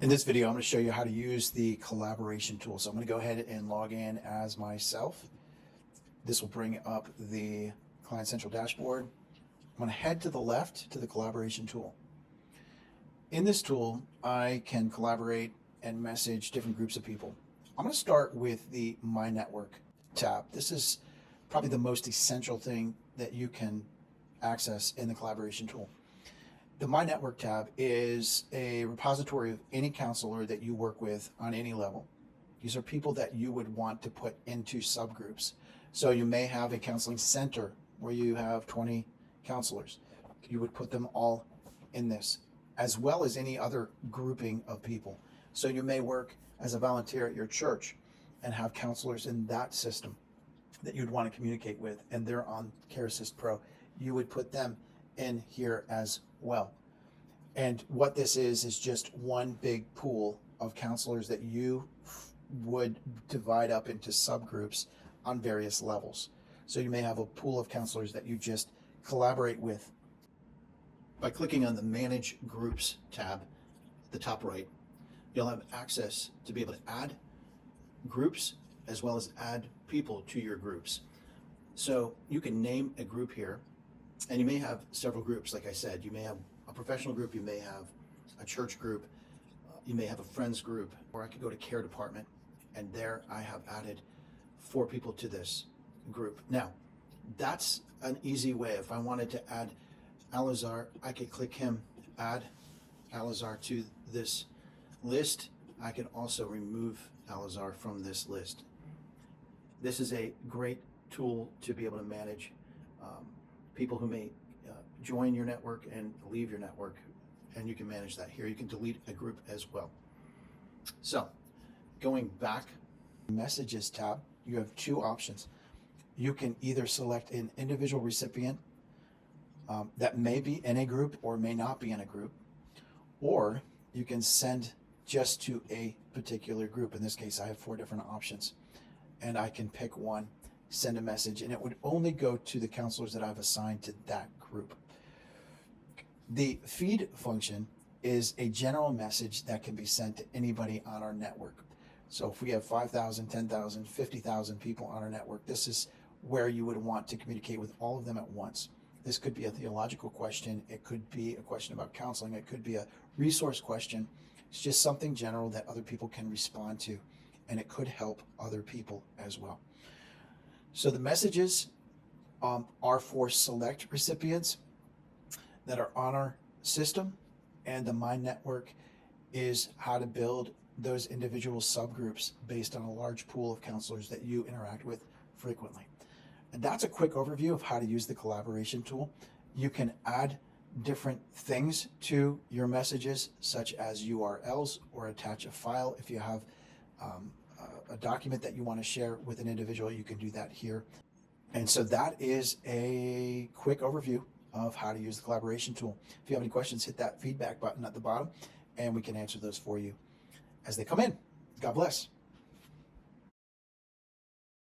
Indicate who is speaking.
Speaker 1: In this video, I'm going to show you how to use the collaboration tool. So I'm going to go ahead and log in as myself. This will bring up the Client Central dashboard. I'm going to head to the left to the collaboration tool. In this tool, I can collaborate and message different groups of people. I'm going to start with the My Network tab. This is probably the most essential thing that you can access in the collaboration tool. The My Network tab is a repository of any counselor that you work with on any level. These are people that you would want to put into subgroups. So you may have a counseling center where you have 20 counselors. You would put them all in this, as well as any other grouping of people. So you may work as a volunteer at your church and have counselors in that system that you'd want to communicate with, and they're on CareAssist Pro. You would put them in here as well. And what this is just one big pool of counselors that you would divide up into subgroups on various levels. So you may have a pool of counselors that you just collaborate with. By clicking on the Manage Groups tab at the top right, you'll have access to be able to add groups as well as add people to your groups. So you can name a group here, and you may have several groups. Like I said, you may have a professional group, you may have a church group, you may have a friends group, or I could go to care department, and there I have added 4 people to this group. Now, that's an easy way. If I wanted to add Alazar, I could click him, add Alazar to this list. I can also remove Alazar from this list. This is a great tool to be able to manage people who may join your network and leave your network, and you can manage that here. You can delete a group as well. So going back, Messages tab, you have 2 options. You can either select an individual recipient that may be in a group or may not be in a group, or you can send just to a particular group. In this case, I have 4 different options, and I can pick one, send a message, and it would only go to the counselors that I've assigned to that group. The feed function is a general message that can be sent to anybody on our network. So if we have 5,000, 10,000, 50,000 people on our network, this is where you would want to communicate with all of them at once. This could be a theological question. It could be a question about counseling. It could be a resource question. It's just something general that other people can respond to, and it could help other people as well. So the messages are for select recipients that are on our system, and the My Network is how to build those individual subgroups based on a large pool of counselors that you interact with frequently. And that's a quick overview of how to use the collaboration tool. You can add different things to your messages, such as URLs, or attach a file. If you have a document that you want to share with an individual, you can do that here. And so that is a quick overview of how to use the collaboration tool. If you have any questions, hit that feedback button at the bottom, and we can answer those for you as they come in. God bless.